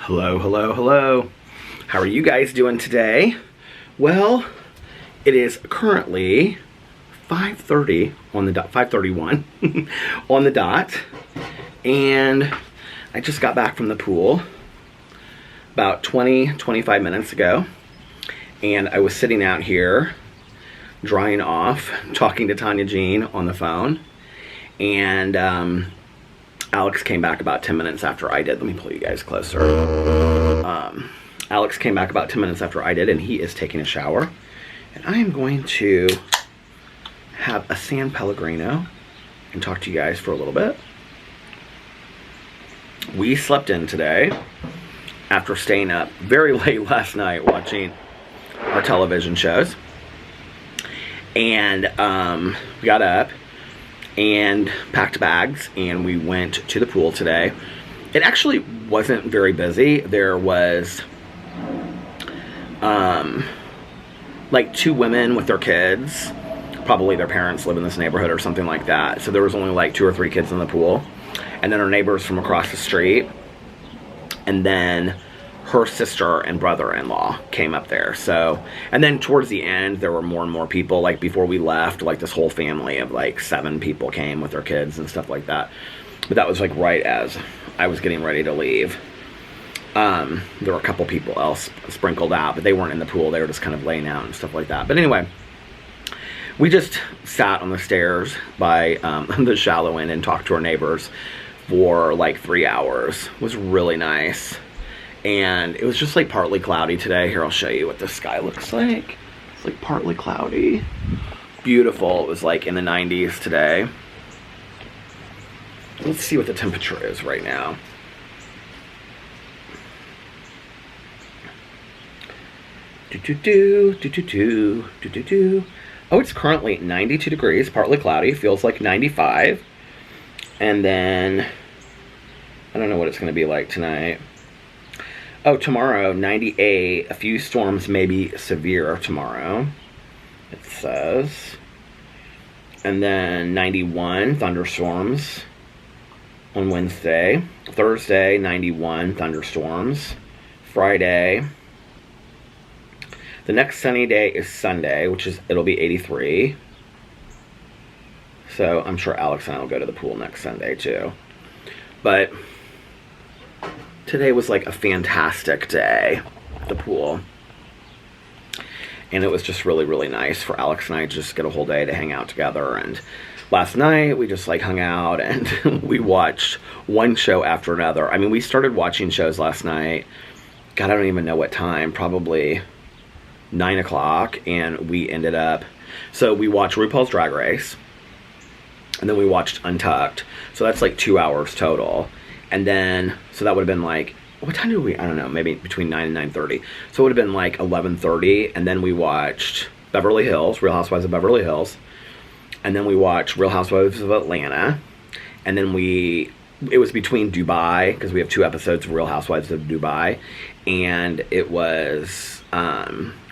Hello, hello, hello. How are you guys doing today? Well, it is currently 5:30 on the dot, 5:31 on the dot, and I just got back from the pool about 25 minutes ago, and I was sitting out here drying off, talking to Tanya Jean on the phone, and Alex came back about 10 minutes after I did. Let me pull you guys closer. Alex came back about 10 minutes after I did, and he is taking a shower. And I am going to have a San Pellegrino and talk to you guys for a little bit. We slept in today after staying up very late last night watching our television shows. And we got up and packed bags, and we went to the pool today. It actually wasn't very busy. There was like two women with their kids. Probably their parents live in this neighborhood or something like that. So there was only like 2 or 3 kids in the pool. And then our neighbors from across the street. And then her sister and brother-in-law came up there. So, and then towards the end, there were more and more people. Like before we left, like this whole family of like 7 people came with their kids and stuff like that. But that was like right as I was getting ready to leave. There were a couple people else sprinkled out, but they weren't in the pool. They were just kind of laying out and stuff like that. But anyway, we just sat on the stairs by the shallow end and talked to our neighbors for like 3 hours. It was really nice. And it was just like partly cloudy today. Here, I'll show you what the sky looks like. It's like partly cloudy. Beautiful. It was like in the 90s today. Let's see what the temperature is right now. Oh, it's currently 92 degrees, partly cloudy. Feels like 95. And then, I don't know what it's going to be like tonight. Oh, tomorrow, 98. A few storms may be severe tomorrow, it says. And then 91, thunderstorms on Wednesday. Thursday, 91, thunderstorms. Friday. The next sunny day is Sunday, it'll be 83. So I'm sure Alex and I will go to the pool next Sunday too. But today was like a fantastic day at the pool. And it was just really, really nice for Alex and I to just get a whole day to hang out together. And last night we just like hung out and we watched one show after another. I mean, we started watching shows last night. God, I don't even know what time. Probably 9 o'clock. And we ended up... So we watched RuPaul's Drag Race. And then we watched Untucked. So that's like 2 hours total. And then, so that would have been like, what time did we, I don't know, maybe between 9 and 9:30. So it would have been like 11:30. And then we watched Beverly Hills, Real Housewives of Beverly Hills. And then we watched Real Housewives of Atlanta. And then it was between Dubai, because we have 2 episodes of Real Housewives of Dubai. And it was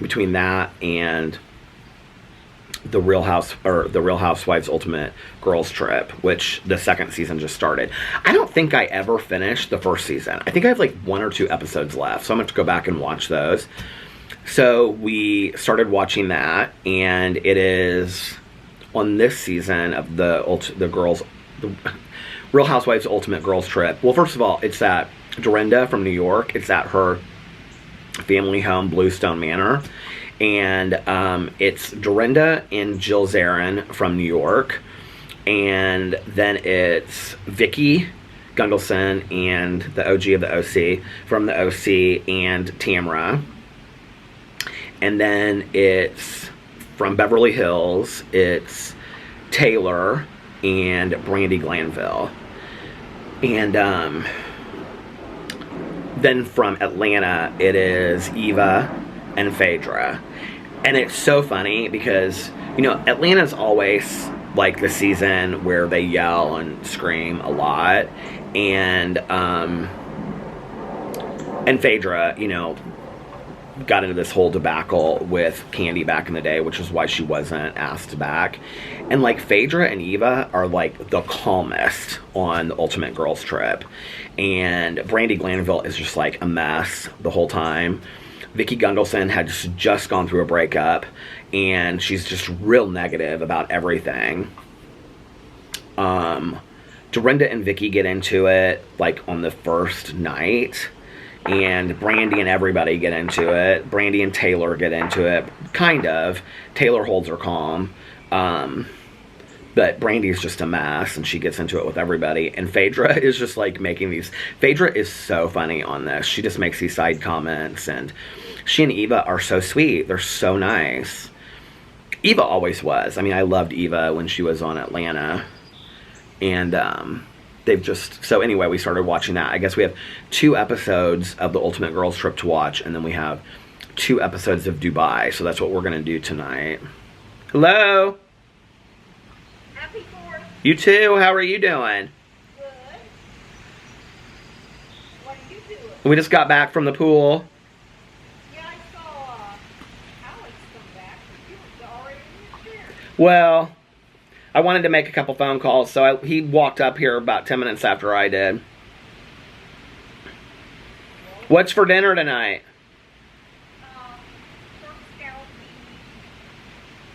between that and the Real Housewives Ultimate Girls Trip, which the 2nd season just started. I don't think I ever finished the 1st season. I think I have like 1 or 2 episodes left, so I'm going to have to go back and watch those. So we started watching that, and it is on this season of the Real Housewives Ultimate Girls Trip. Well, first of all, it's at Dorinda from New York. It's at her family home, Bluestone Manor. And it's Dorinda and Jill Zarin from New York. And then it's Vicky Gundelson and the OG of the OC from the OC and Tamra. And then it's from Beverly Hills, it's Taylor and Brandi Glanville. And then from Atlanta, it is Eva and Phaedra. And it's so funny because, you know, Atlanta's always like the season where they yell and scream a lot. And Phaedra, you know, got into this whole debacle with Candy back in the day, which is why she wasn't asked back. And like Phaedra and Eva are like the calmest on the Ultimate Girls Trip, and Brandi Glanville is just like a mess the whole time. Vicki Gunvalson had just gone through a breakup, and she's just real negative about everything. Dorinda and Vicki get into it like on the first night, and Brandi and everybody get into it. Brandi and Taylor get into it, kind of. Taylor holds her calm, but Brandi's just a mess, and she gets into it with everybody. And Phaedra is just like making these... Phaedra is so funny on this. She just makes these side comments, and she and Eva are so sweet. They're so nice. Eva always was. I mean, I loved Eva when she was on Atlanta. And they've just... So anyway, we started watching that. I guess we have 2 episodes of the Ultimate Girls Trip to watch, and then we have 2 episodes of Dubai. So that's what we're going to do tonight. Hello? Happy 4th. You too. How are you doing? Good. What are you doing? We just got back from the pool. Yeah, I saw Alex come back. You were already in your chair. Well, I wanted to make a couple phone calls, so he walked up here about 10 minutes after I did. What's for dinner tonight? Pork scallopy,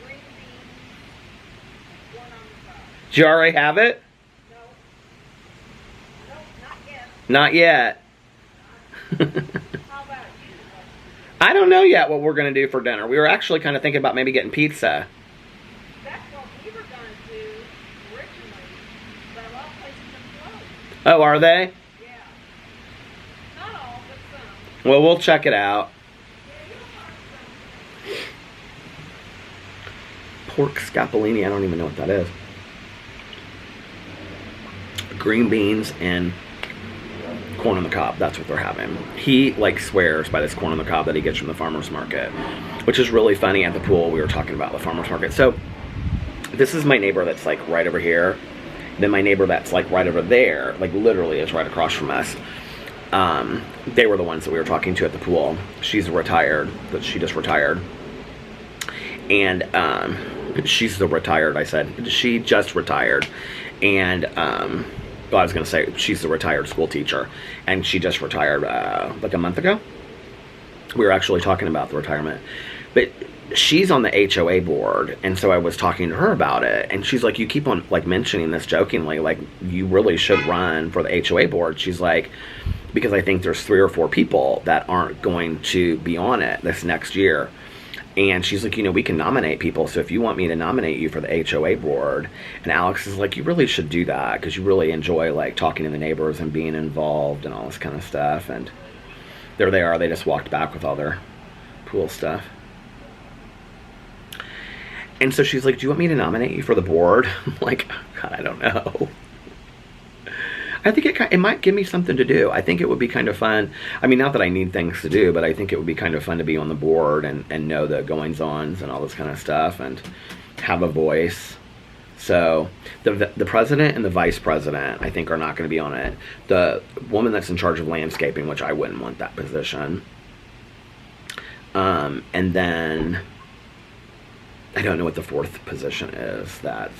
green beans, one on the side. Did you already have it? No. Nope, not yet. Not yet. How about you? I don't know yet what we're going to do for dinner. We were actually kind of thinking about maybe getting pizza. That's what we were going to do originally, but a lot of places have closed. Oh, are they? Yeah. Not all, but some. Well, we'll check it out. Yeah, you'll find some. Pork scapolini, I don't even know what that is. Green beans and corn on the cob, that's what they're having. He like swears by this corn on the cob that he gets from the farmer's market, which is really funny. At the pool we were talking about the farmer's market. So this is my neighbor that's like right over here, then my neighbor that's like right over there, like literally is right across from us. They were the ones that we were talking to at the pool. She's retired, but she just retired. And she's the retired, I said. She just retired. And well, I was going to say she's the retired school teacher, and she just retired like a month ago. We were actually talking about the retirement, but she's on the HOA board, and so I was talking to her about it, and she's like, you keep on like mentioning this jokingly, like you really should run for the HOA board. She's like, because I think there's 3 or 4 people that aren't going to be on it this next year. And she's like, you know, we can nominate people, so if you want me to nominate you for the HOA board. And Alex is like, you really should do that, because you really enjoy, like, talking to the neighbors and being involved and all this kind of stuff. And there they are. They just walked back with all their pool stuff. And so she's like, do you want me to nominate you for the board? I'm like, oh, God, I don't know. I think it might give me something to do. I think it would be kind of fun. I mean, not that I need things to do, but I think it would be kind of fun to be on the board and know the goings-ons and all this kind of stuff and have a voice. So the president and the vice president, I think, are not going to be on it. The woman that's in charge of landscaping, which I wouldn't want that position. And then I don't know what the 4th position is. That's...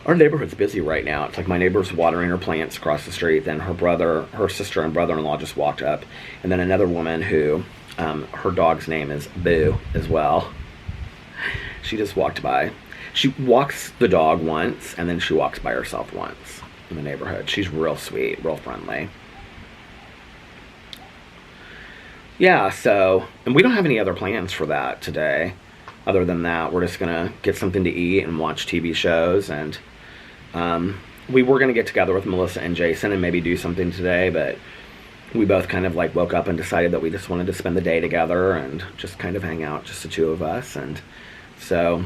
Our neighborhood's busy right now. It's like my neighbor's watering her plants across the street. Then her sister and brother-in-law just walked up. And then another woman who, her dog's name is Boo as well. She just walked by. She walks the dog once, and then she walks by herself once in the neighborhood. She's real sweet, real friendly. Yeah, so, and we don't have any other plans for that today. Other than that, we're just going to get something to eat and watch TV shows. And we were going to get together with Melissa and Jason and maybe do something today, but we both kind of like woke up and decided that we just wanted to spend the day together and just kind of hang out, just the 2 of us. And so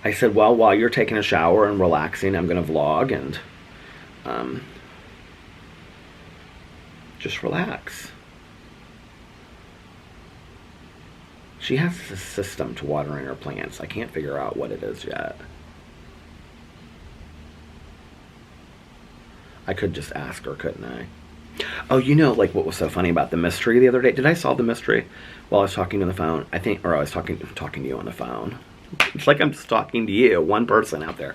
I said, well, while you're taking a shower and relaxing, I'm going to vlog and just relax. She has a system to watering her plants. I can't figure out what it is yet. I could just ask her, couldn't I? Oh, you know, like what was so funny about the mystery the other day? Did I solve the mystery while I was talking on the phone? I think, or I was talking to you on the phone. It's like I'm just talking to you, one person out there.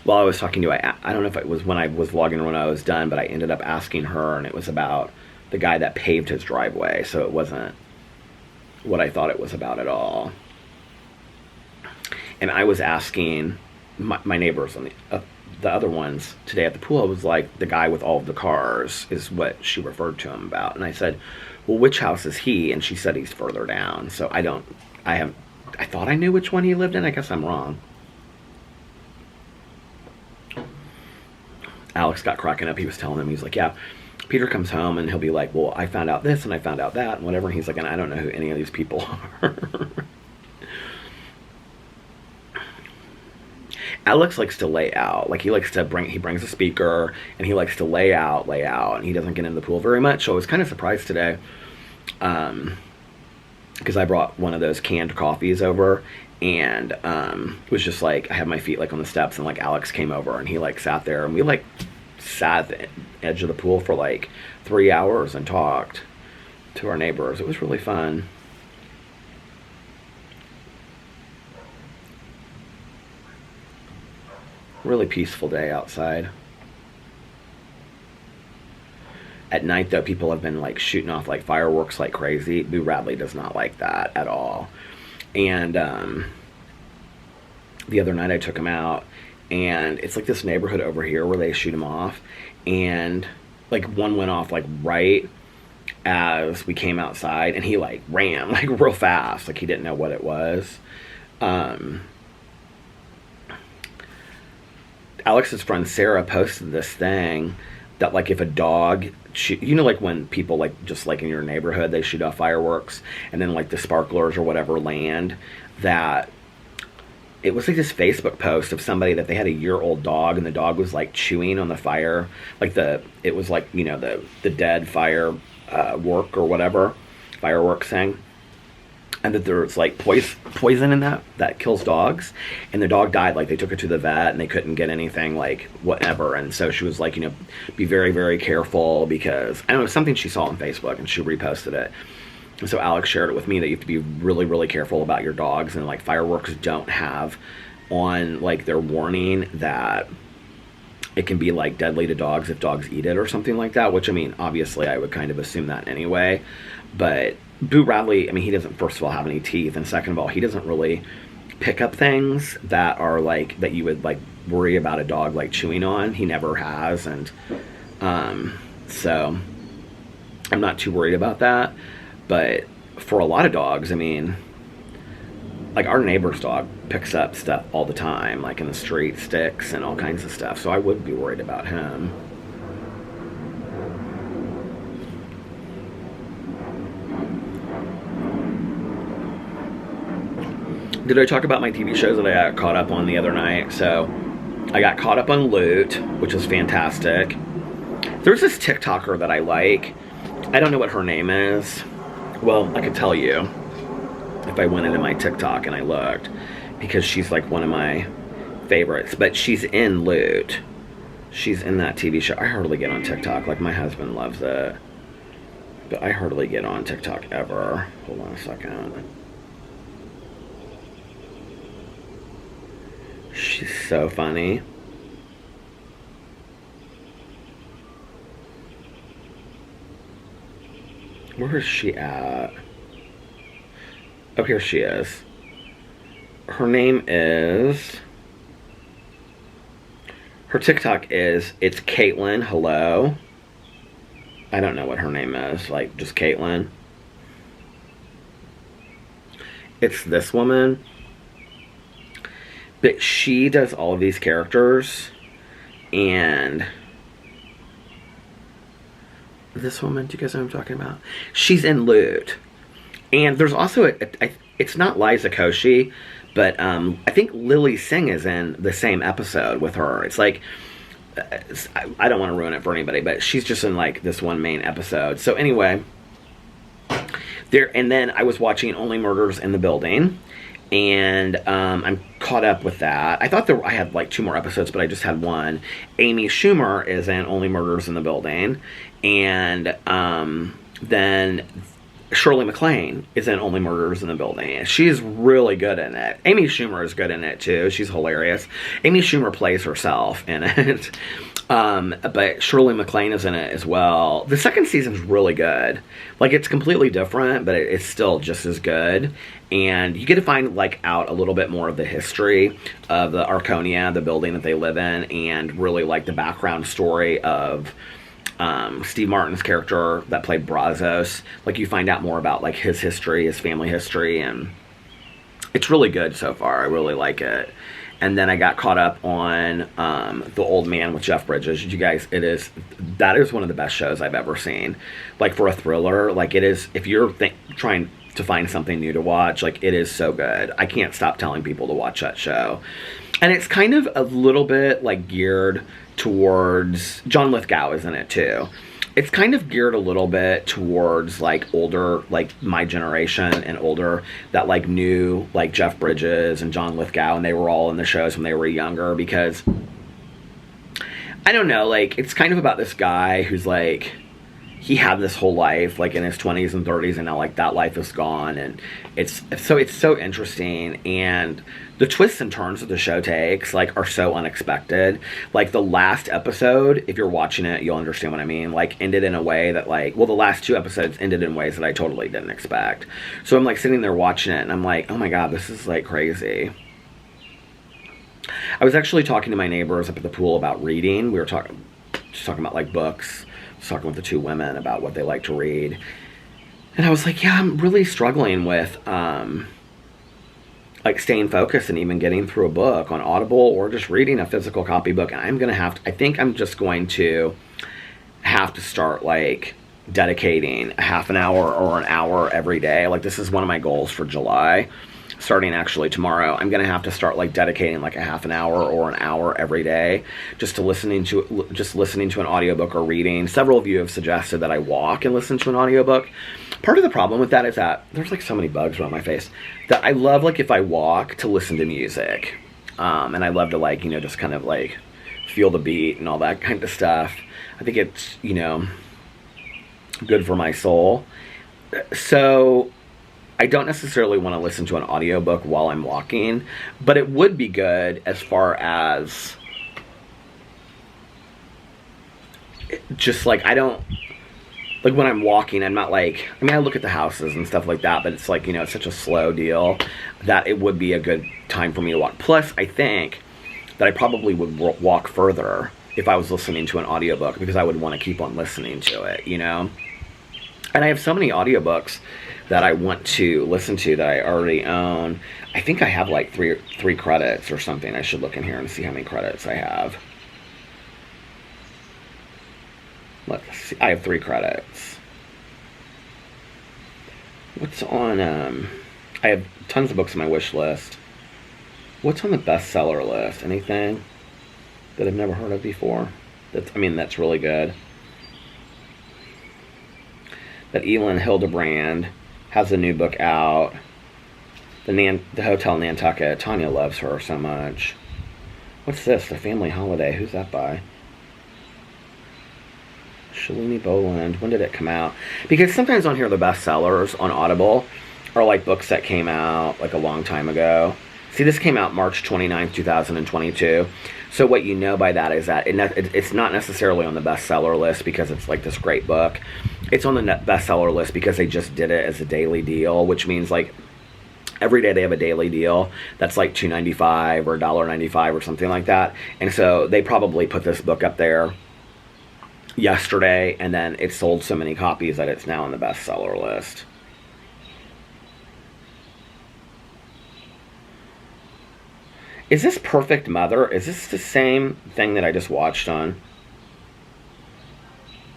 While I was talking to you, I don't know if it was when I was vlogging or when I was done, but I ended up asking her, and it was about the guy that paved his driveway, so it wasn't what I thought it was about at all. And I was asking my neighbors on the other ones today at the pool. I was like, the guy with all of the cars is what she referred to him about. And I said, well, which house is he? And she said he's further down. So I thought I knew which one he lived in. I guess I'm wrong. Alex got cracking up. He was telling him, he's like, yeah, Peter comes home and he'll be like, well, I found out this and I found out that and whatever. And he's like, and I don't know who any of these people are. Alex likes to lay out. Like, he brings a speaker and he likes to lay out, and he doesn't get into the pool very much. So I was kind of surprised today, because I brought one of those canned coffees over, and it was just like, I had my feet like on the steps, and like Alex came over and he like sat there, and we like sat at the edge of the pool for like 3 hours and talked to our neighbors. It was really fun. Really peaceful day outside. At night, though, people have been like shooting off like fireworks like crazy. Boo Radley does not like that at all. And the other night I took him out, and it's like this neighborhood over here where they shoot him off, and like one went off like right as we came outside, and he like ran like real fast, like he didn't know what it was. Alex's friend Sarah posted this thing that like if a dog you know, like when people like just like in your neighborhood they shoot off fireworks and then like the sparklers or whatever land, that it was like this Facebook post of somebody that they had a year-old dog, and the dog was like chewing on the fire, like it was like, you know, the dead fire work or whatever, fireworks thing. And that there's like poison in that kills dogs, and the dog died. Like they took it to the vet and they couldn't get anything, like whatever. And so she was like, you know, be very, very careful, because I don't know, something she saw on Facebook and she reposted it. And so Alex shared it with me that you have to be really, really careful about your dogs, and like fireworks don't have on like their warning that it can be like deadly to dogs if dogs eat it or something like that, which I mean, obviously I would kind of assume that anyway, but Boo Radley, I mean, he doesn't, first of all, have any teeth, and second of all, he doesn't really pick up things that are like, that you would like worry about a dog like chewing on. He never has, and so I'm not too worried about that. But for a lot of dogs, I mean, like our neighbor's dog picks up stuff all the time, like in the street, sticks and all kinds of stuff, so I would be worried about him. Did I talk about my TV shows that I got caught up on the other night? So I got caught up on Loot, which was fantastic. There's this TikToker that I like. I don't know what her name is. Well, I could tell you if I went into my TikTok and I looked, because she's like one of my favorites. But she's in Loot. She's in that TV show. I hardly get on TikTok. Like, my husband loves it, but I hardly get on TikTok ever. Hold on a second. She's so funny. Where is she at? Oh, here she is. Her name is... Her TikTok is, it's Caitlin, hello. I don't know what her name is, like, just Caitlin. It's this woman. But she does all of these characters, and this woman, do you guys know what I'm talking about? She's in Loot. And there's also, it's not Liza Koshy, but I think Lily Singh is in the same episode with her. It's like, I don't want to ruin it for anybody, but she's just in like this one main episode. So anyway, and then I was watching Only Murders in the Building. And I'm caught up with that. I thought I had like 2 more episodes, but I just had one. Amy Schumer is in Only Murders in the Building, and then Shirley MacLaine is in Only Murders in the Building. She's really good in it. Amy Schumer is good in it too. She's hilarious. Amy Schumer plays herself in it. But Shirley MacLaine is in it as well. The second season's really good. Like, it's completely different, but it's still just as good. And you get to find, like, out a little bit more of the history of the Arconia, the building that they live in, and really, like, the background story of Steve Martin's character that played Brazos. Like, you find out more about, like, his history, his family history, and it's really good so far. I really like it. And then I got caught up on The Old Man with Jeff Bridges. You guys, that is one of the best shows I've ever seen. Like, for a thriller, like, it is, if you're trying to find something new to watch, like, it is so good. I can't stop telling people to watch that show. And it's kind of a little bit, like, geared towards, John Lithgow is in it too. It's kind of geared a little bit towards, like, older, like, my generation and older, that, like, knew, like, Jeff Bridges and John Lithgow, and they were all in the shows when they were younger, because, I don't know, like, it's kind of about this guy who's, like, he had this whole life, like, in his 20s and 30s, and now, like, that life is gone, and it's so interesting, and the twists and turns that the show takes, like, are so unexpected. Like, the last episode, if you're watching it, you'll understand what I mean, like, ended in a way that, like, well, the last 2 episodes ended in ways that I totally didn't expect. So I'm, like, sitting there watching it, and I'm like, oh my god, this is, like, crazy. I was actually talking to my neighbors up at the pool about reading. We were talking about, like, books. I was talking with the 2 women about what they like to read. And I was like, yeah, I'm really struggling with, like, staying focused and even getting through a book on Audible or just reading a physical copy book. And I'm going to have to, I think I'm just going to have to start, like, dedicating a half an hour or an hour every day. Like, this is one of my goals for July. Starting actually tomorrow, I'm going to have to start, like, dedicating, like, a half an hour or an hour every day just to listening to an audiobook or reading. Several of you have suggested that I walk and listen to an audiobook. Part of the problem with that is that there's, like, so many bugs around my face that I love, like, if I walk, to listen to music. And I love to, like, you know, just kind of, like, feel the beat and all that kind of stuff. I think it's, you know, good for my soul. So I don't necessarily want to listen to an audiobook while I'm walking, but it would be good as far as just, like, I don't, like, when I'm walking, I'm not, like, I mean, I look at the houses and stuff like that, but it's, like, you know, it's such a slow deal that it would be a good time for me to walk. Plus, I think that I probably would walk further if I was listening to an audiobook, because I would want to keep on listening to it, you know? And I have so many audiobooks that I want to listen to that I already own. I think I have, like, three credits or something. I should look in here and see how many credits I have. Let's see. I have 3 credits. What's on, I have tons of books on my wish list. What's on the bestseller list? Anything that I've never heard of before? That's really good. That Elin Hildebrand has a new book out. The Hotel Nantucket. Tanya loves her so much. What's this? The Family Holiday. Who's that by? Shalini Boland. When did it come out? Because sometimes on here the bestsellers on Audible are, like, books that came out, like, a long time ago. See, this came out March 29th, 2022. So what you know by that is that it's not necessarily on the bestseller list because it's, like, this great book. It's on the bestseller list because they just did it as a daily deal, which means, like, every day they have a daily deal that's, like, $2.95 or $1.95 or something like that. And so they probably put this book up there yesterday, and then it sold so many copies that it's now on the bestseller list. Is this Perfect Mother? Is this the same thing that I just watched on?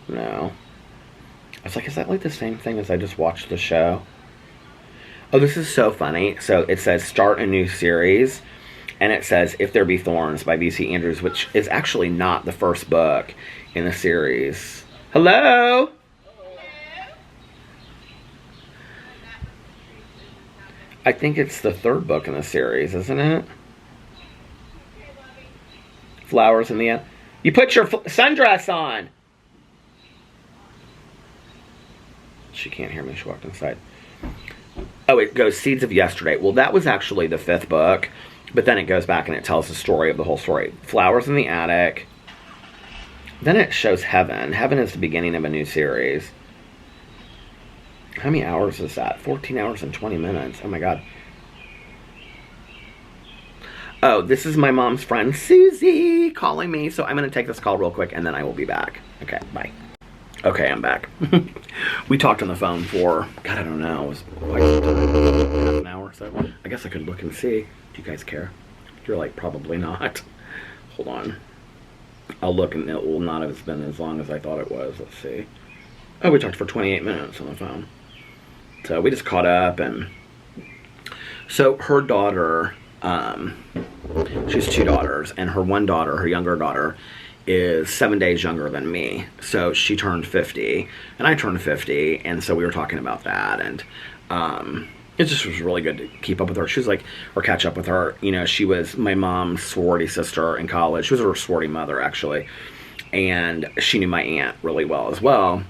No. I was like, is that, like, the same thing as I just watched the show? Oh, this is so funny. So it says start a new series, and it says If There Be Thorns by V.C. Andrews, which is actually not the first book in the series. Hello? I think it's the 3rd book in the series, isn't it? Flowers in the end. You put your sundress on. She can't hear me. She walked inside. Oh, it goes Seeds of Yesterday. Well, that was actually the 5th book, but then it goes back and it tells the story of the whole story. Flowers in the Attic. Then it shows Heaven. Heaven is the beginning of a new series. How many hours is that? 14 hours and 20 minutes. Oh my god. Oh, this is my mom's friend Susie calling me. So I'm going to take this call real quick and then I will be back. Okay, bye. Okay, I'm back. We talked on the phone for, God, I don't know, it was like half an hour or so. I guess I could look and see. Do you guys care? You're like, probably not. Hold on. I'll look and it will not have been as long as I thought it was. Let's see. Oh, we talked for 28 minutes on the phone. So we just caught up, and so her daughter, she has 2 daughters, and her one daughter, her younger daughter, is 7 days younger than me. So she turned 50 and I turned 50, and so we were talking about that, and it just was really good to keep up with her. She was like, or catch up with her. You know, she was my mom's sorority sister in college. She was her sorority mother, actually, and she knew my aunt really well as well.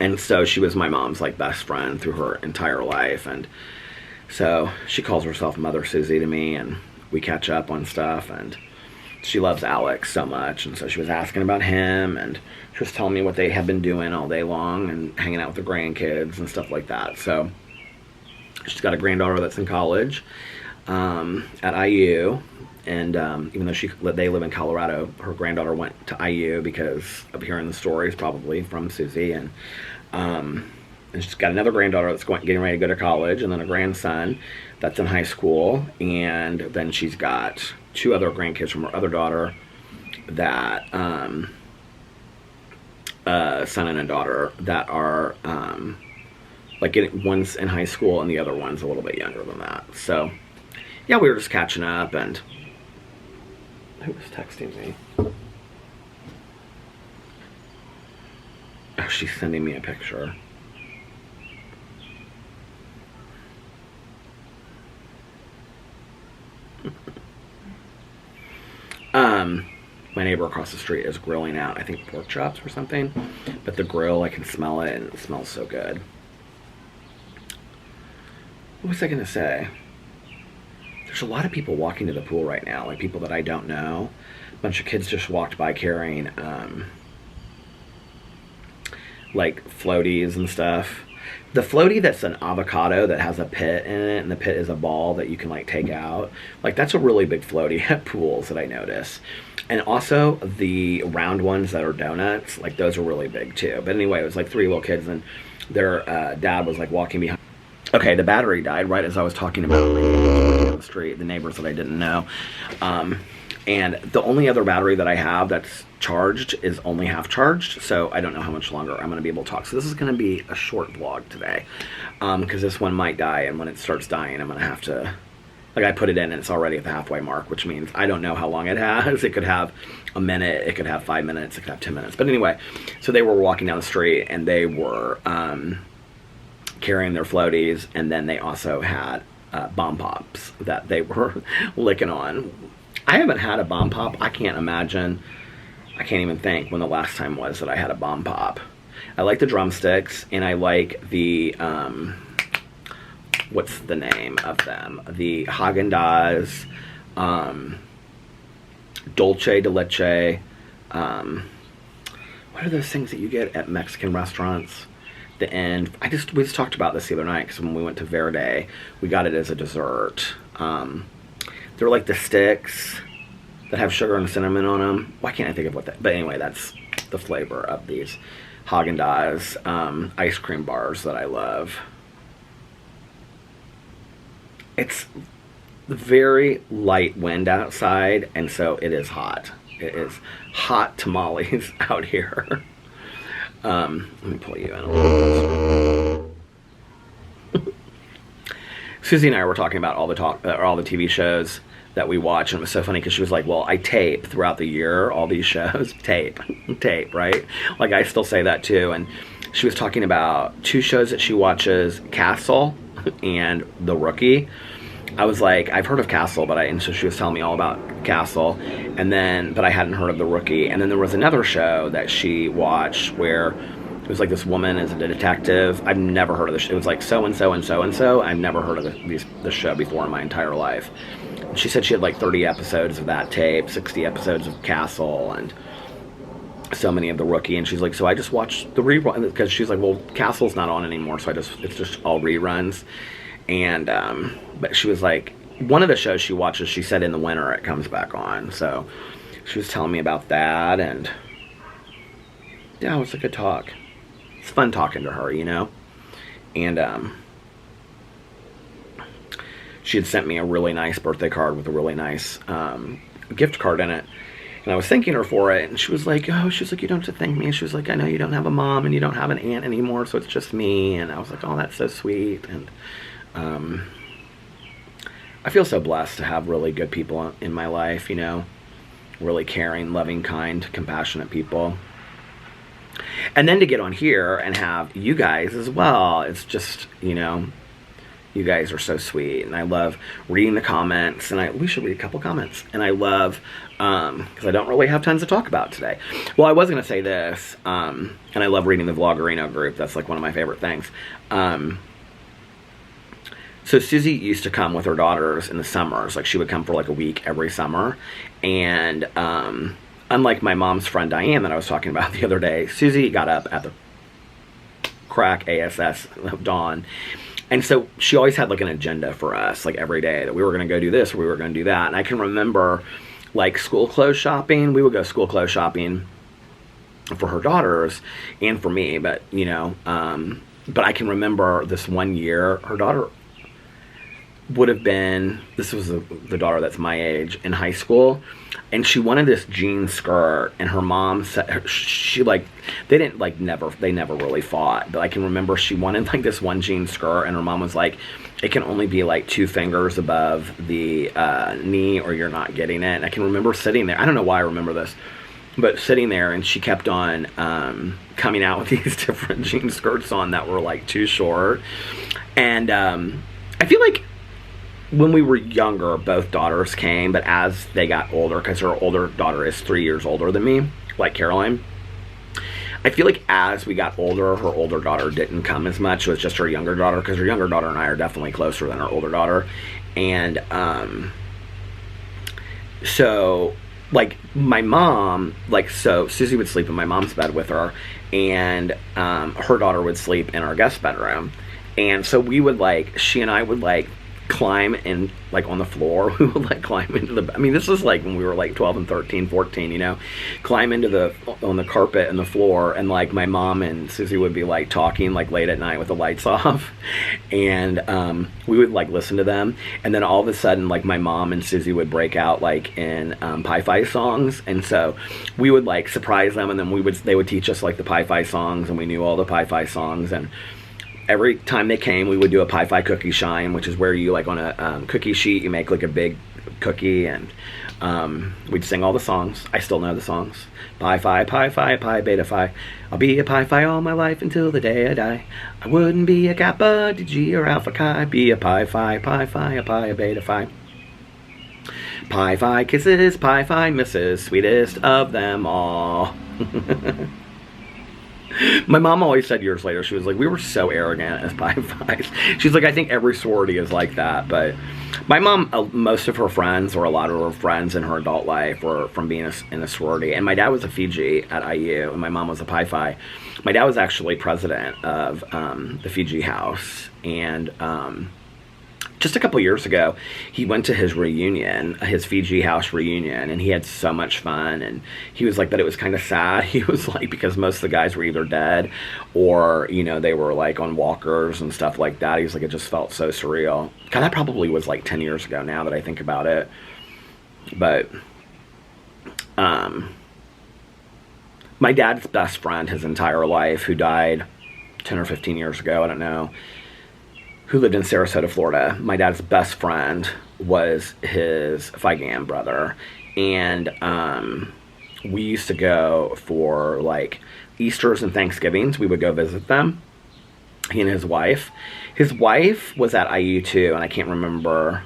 And so she was my mom's like best friend through her entire life, and so she calls herself Mother Susie to me, and we catch up on stuff, and she loves Alex so much, and so she was asking about him, and she was telling me what they have been doing all day long and hanging out with the grandkids and stuff like that. So she's got a granddaughter that's in college at IU, and even though they live in Colorado, her granddaughter went to IU because of hearing the stories probably from Susie, and she's got another granddaughter that's getting ready to go to college, and then a grandson that's in high school, and then she's got 2 other grandkids from her other daughter that son and a daughter that are like one's in high school and the other one's a little bit younger than that. So yeah, we were just catching up, and who was texting me? Oh, she's sending me a picture. My neighbor across the street is grilling out, I think, pork chops or something, but the grill, I can smell it, and it smells so good. What was I gonna say? There's a lot of people walking to the pool right now, like people that I don't know. A bunch of kids just walked by carrying like floaties and stuff. The floaty that's an avocado that has a pit in it, and the pit is a ball that you can like take out. Like, that's a really big floaty at pools that I notice. And also the round ones that are donuts, like those are really big too. But anyway, it was like 3 little kids, and their dad was like walking behind. Okay, the battery died right as I was talking about on the street, the neighbors that I didn't know. And the only other battery that I have that's charged is only half charged, so I don't know how much longer I'm going to be able to talk. So this is going to be a short vlog today, because this one might die, and when it starts dying, I'm going to have to, like, I put it in and it's already at the halfway mark, which means I don't know how long it has. It could have a minute, it could have 5 minutes, it could have 10 minutes. But anyway, so they were walking down the street, and they were carrying their floaties, and then they also had bomb pops that they were licking on. I haven't had a bomb pop. I can't imagine, I can't even think when the last time was that I had a bomb pop. I like the drumsticks, and I like the, what's the name of them? The Haagen-Dazs, Dolce de Leche, what are those things that you get at Mexican restaurants? The end. We just talked about this the other night, because when we went to Verde, we got it as a dessert. They're like the sticks that have sugar and cinnamon on them. Why can't I think of what that? But anyway, that's the flavor of these Haagen-Dazs ice cream bars that I love. It's very light wind outside, and so it is hot. It is hot tamales out here. Let me pull you in a little bit. Susie and I were talking about all the TV shows that we watch, and it was so funny because she was like, well, I tape throughout the year all these shows. tape, right? Like, I still say that too. And she was talking about 2 shows that she watches, Castle and The Rookie. I was like, I've heard of Castle, and so she was telling me all about Castle, but I hadn't heard of The Rookie. And then there was another show that she watched where it was like this woman is a detective. I've never heard of this. It was like so and so and so and so. I've never heard of this show before in my entire life. And she said she had like 30 episodes of that tape, 60 episodes of Castle, and so many of The Rookie. And she's like, so I just watched the rerun, because she's like, well, Castle's not on anymore, so it's just all reruns. And but she was like, one of the shows she watches, she said in the winter it comes back on. So she was telling me about that, and yeah, it was a good talk. It's fun talking to her, you know. And she had sent me a really nice birthday card with a really nice gift card in it. And I was thanking her for it, and she was like, oh, she was like, you don't have to thank me. And she was like, I know you don't have a mom and you don't have an aunt anymore, so it's just me. And I was like, oh, that's so sweet. And I feel so blessed to have really good people in my life, you know, really caring, loving, kind, compassionate people. And then to get on here and have you guys as well, it's just, you know, you guys are so sweet, and I love reading the comments, and we should read a couple comments, and I love, because I don't really have tons to talk about today. Well, I was going to say this, and I love reading the Vloggerino group. That's like one of my favorite things. So Susie used to come with her daughters in the summers. Like, she would come for like a week every summer, and unlike my mom's friend Diane that I was talking about the other day, Susie got up at the crack ASS of dawn. And so she always had like an agenda for us, like every day, that we were going to go do this or we were going to do that. And I can remember like school clothes shopping. We would go school clothes shopping for her daughters and for me, but you know, but I can remember this one year, her daughter would have been, this was the daughter that's my age, in high school, and she wanted this jean skirt, and her mom said, she like, they never really fought, but I can remember she wanted like this one jean skirt, and her mom was like, it can only be like 2 fingers above the knee or you're not getting it. And I can remember sitting there, I don't know why I remember this, but sitting there, and she kept on coming out with these different jean skirts on that were like too short. And I feel like when we were younger, both daughters came, but as they got older, because her older daughter is 3 years older than me, like Caroline, I feel like as we got older, her older daughter didn't come as much. It was just her younger daughter, because her younger daughter and I are definitely closer than her older daughter. And so like my mom, like, so Susie would sleep in my mom's bed with her, and her daughter would sleep in our guest bedroom. And so we would like, she and I would like climb in, like on the floor. We would like climb into the, I mean, this was like when we were like 12 and 13, 14, you know, climb into on the carpet and the floor, and like my mom and Susie would be like talking like late at night with the lights off, and we would like listen to them, and then all of a sudden like my mom and Susie would break out like in Pi-Fi songs, and so we would like surprise them, and then they would teach us like the Pi-Fi songs, and we knew all the Pi-Fi songs. And every time they came, we would do a Pi-Fi cookie shine, which is where you, like, on a cookie sheet, you make, like, a big cookie, and we'd sing all the songs. I still know the songs. Pi-Fi, Pi-Fi, Pi Beta Phi. I'll be a Pi-Fi all my life until the day I die. I wouldn't be a Kappa, G, or Alpha Chi. Be a Pi-Fi, Pi-Fi, a Pi, a Beta Phi. Pi-Fi kisses, Pi-Fi misses, sweetest of them all. My mom always said years later, she was like, we were so arrogant as Pi-Phis. She's like, I think every sorority is like that. But my mom, most of her friends, or a lot of her friends in her adult life, were from being in a sorority. And my dad was a Fiji at IU, and my mom was a Pi-Phi. My dad was actually president of the Fiji House. And just a couple years ago, he went to his reunion, his Fiji House reunion, and he had so much fun. And he was like, but it was kind of sad. He was like, because most of the guys were either dead or, you know, they were like on walkers and stuff like that. He was like, it just felt so surreal. God, that probably was like 10 years ago now that I think about it. But my dad's best friend his entire life, who died 10 or 15 years ago, I don't know, who lived in Sarasota, Florida. My dad's best friend was his Phi Gam brother. And we used to go for like Easters and Thanksgivings. We would go visit them, he and his wife. His wife was at IU too, and I can't remember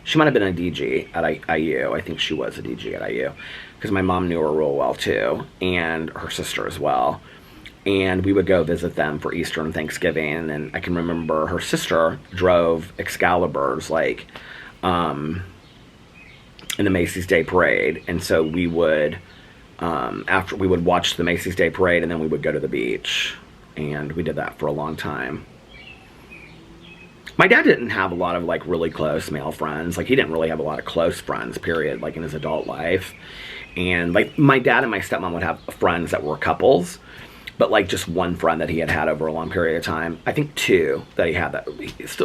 She might have been a DG at IU. I think she was a DG at IU because my mom knew her real well too, and her sister as well. And we would go visit them for Easter and Thanksgiving. And I can remember her sister drove Excaliburs like in the Macy's Day Parade, and so we would after we would watch the Macy's Day Parade, and then we would go to the beach, and we did that for a long time. My dad didn't have a lot of like really close male friends. Like he didn't really have a lot of close friends, period, like in his adult life. And like my dad and my stepmom would have friends that were couples, but like just one friend that he had over a long period of time. I think two that he had.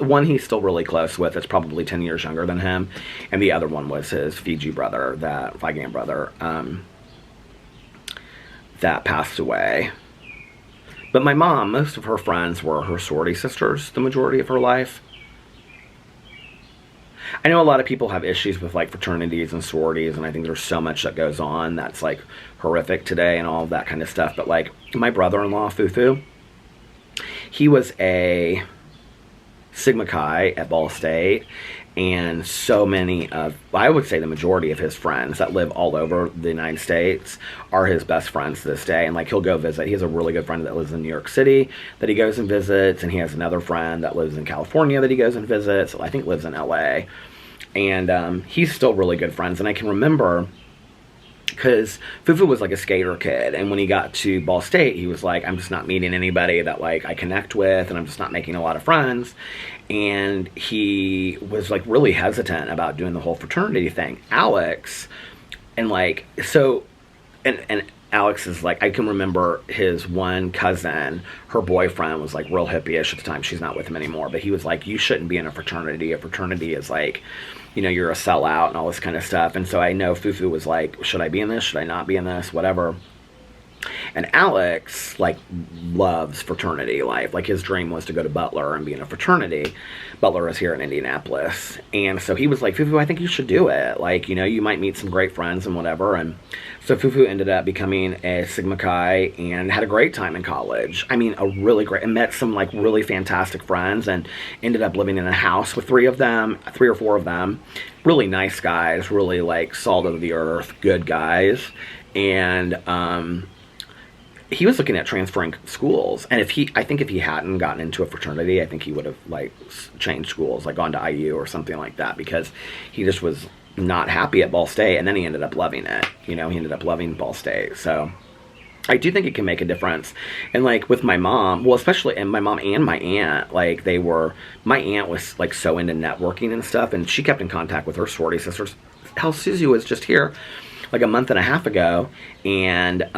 One he's still really close with. That's probably 10 years younger than him, and the other one was his Fiji brother, that Figan brother, that passed away. But my mom, most of her friends were her sorority sisters the majority of her life. I know a lot of people have issues with like fraternities and sororities, and I think there's so much that goes on that's like horrific today and all of that kind of stuff. But like my brother-in-law, Fufu, he was a Sigma Chi at Ball State, and so many of, I would say the majority of his friends that live all over the United States are his best friends to this day. And like he'll go visit. He has a really good friend that lives in New York City that he goes and visits, and he has another friend that lives in California that he goes and visits. I think lives in LA, and he's still really good friends. And I can remember, because Fufu was like a skater kid, and when he got to Ball State, he was like, I'm just not meeting anybody that like I connect with, and I'm just not making a lot of friends. And he was like really hesitant about doing the whole fraternity thing. Alex, and like, so, and Alex is like, I can remember his one cousin, her boyfriend was like real hippie-ish at the time. She's not with him anymore, but he was like, you shouldn't be in a fraternity. A fraternity is like, you know, you're a sellout and all this kind of stuff. And so I know Fufu was like, should I be in this? Should I not be in this? Whatever. And Alex, like, loves fraternity life. Like, his dream was to go to Butler and be in a fraternity. Butler is here in Indianapolis. And so he was like, Fufu, I think you should do it. Like, you know, you might meet some great friends and whatever. And so Fufu ended up becoming a Sigma Chi and had a great time in college. I mean, a really great, and met some, like, really fantastic friends, and ended up living in a house with three or four of them. Really nice guys, really, like, salt of the earth, good guys. And, he was looking at transferring schools, and I think if he hadn't gotten into a fraternity, I think he would have like changed schools, like gone to IU or something like that, because he just was not happy at Ball State, and then he ended up loving it. You know, he ended up loving Ball State. So I do think it can make a difference. And like with my mom, well, especially, and my mom and my aunt, like my aunt was like so into networking and stuff, and she kept in contact with her sorority sisters. Hell, Susie was just here like a month and a half ago, and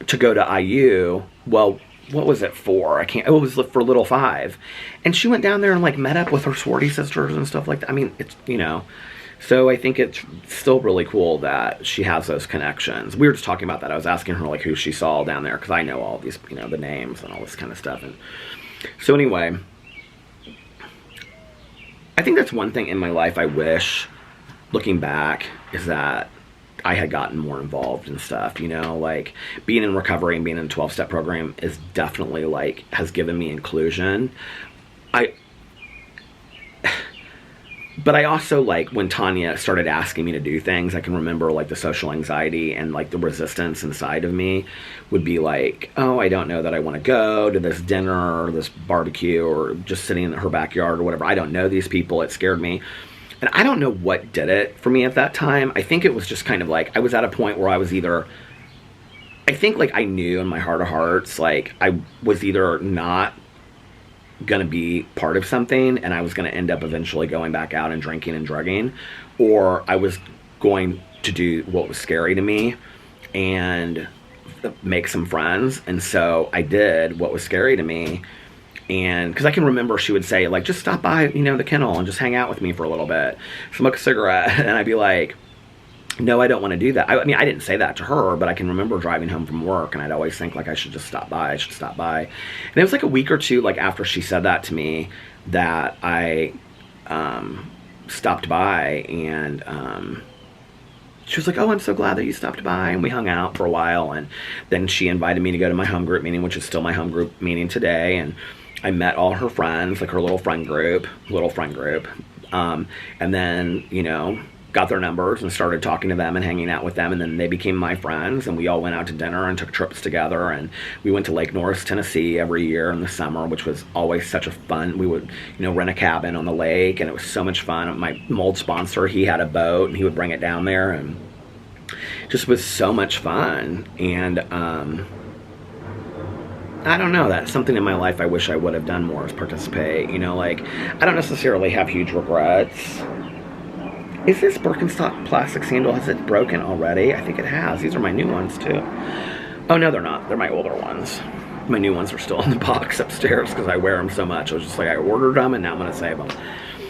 to go to IU, well, what was it for? It was for Little Five. And she went down there and like met up with her sorority sisters and stuff like that. I mean, it's, you know, so I think it's still really cool that she has those connections. We were just talking about that. I was asking her like who she saw down there, because I know all these, you know, the names and all this kind of stuff. And so anyway, I think that's one thing in my life I wish, looking back, is that I had gotten more involved in stuff, you know, like being in recovery and being in a 12-step program is definitely like, has given me inclusion. But I also, like, when Tanya started asking me to do things, I can remember like the social anxiety and like the resistance inside of me would be like, oh, I don't know that I want to go to this dinner or this barbecue or just sitting in her backyard or whatever. I don't know these people. It scared me. And I don't know what did it for me at that time. I think it was just kind of like, I was at a point where I was either, I think like I knew in my heart of hearts, like I was either not going to be part of something and I was going to end up eventually going back out and drinking and drugging, or I was going to do what was scary to me and make some friends. And so I did what was scary to me. And because I can remember she would say, like, just stop by, you know, the kennel and just hang out with me for a little bit, smoke a cigarette. And I'd be like, no, I don't want to do that. I mean, I didn't say that to her, but I can remember driving home from work and I'd always think like I should just stop by. I should stop by. And it was like a week or two like after she said that to me that I stopped by, and she was like, oh, I'm so glad that you stopped by. And we hung out for a while, and then she invited me to go to my home group meeting, which is still my home group meeting today. And I met all her friends, like her little friend group. And then, you know, got their numbers and started talking to them and hanging out with them, and then they became my friends, and we all went out to dinner and took trips together, and we went to Lake Norris, Tennessee every year in the summer, which was always such a fun. We would, you know, rent a cabin on the lake, and it was so much fun. My mold sponsor, he had a boat, and he would bring it down there, and just was so much fun. And I don't know, that's something in my life I wish I would have done more, is participate. You know, like, I don't necessarily have huge regrets. Is this Birkenstock plastic sandal, has it broken already? I think it has. These are my new ones too. Oh no, they're not. They're my older ones. My new ones are still in the box upstairs because I wear them so much. I was just like, I ordered them and now I'm going to save them.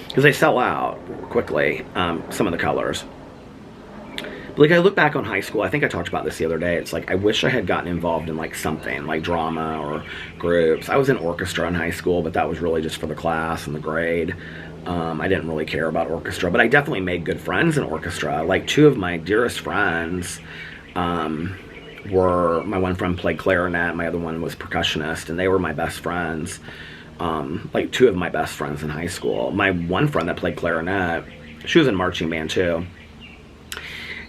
Because they sell out quickly, some of the colors. But like, I look back on high school, I think I talked about this the other day. It's like, I wish I had gotten involved in like something, like drama or groups. I was in orchestra in high school, but that was really just for the class and the grade. I didn't really care about orchestra, but I definitely made good friends in orchestra. Like, two of my dearest friends were, my one friend played clarinet, my other one was percussionist, and they were my best friends. Like, two of my best friends in high school. My one friend that played clarinet, she was in marching band too,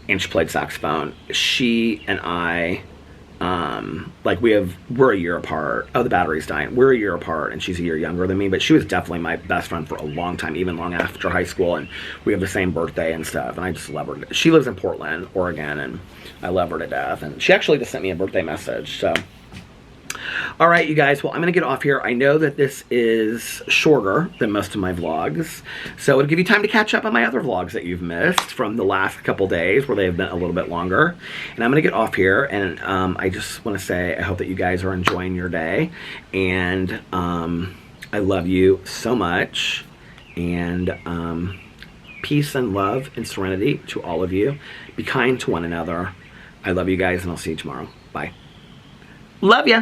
and she played saxophone. She and I, like, we're a year apart. Oh, the battery's dying. We're a year apart, and she's a year younger than me, but she was definitely my best friend for a long time, even long after high school, and we have the same birthday and stuff, and I just love her. She lives in Portland, Oregon, and I love her to death, and she actually just sent me a birthday message, so. All right, you guys, well, I'm going to get off here. I know that this is shorter than most of my vlogs, so it'll give you time to catch up on my other vlogs that you've missed from the last couple days where they've been a little bit longer. And I'm going to get off here, and I just want to say I hope that you guys are enjoying your day, and I love you so much, and peace and love and serenity to all of you. Be kind to one another. I love you guys, and I'll see you tomorrow. Bye. Love ya.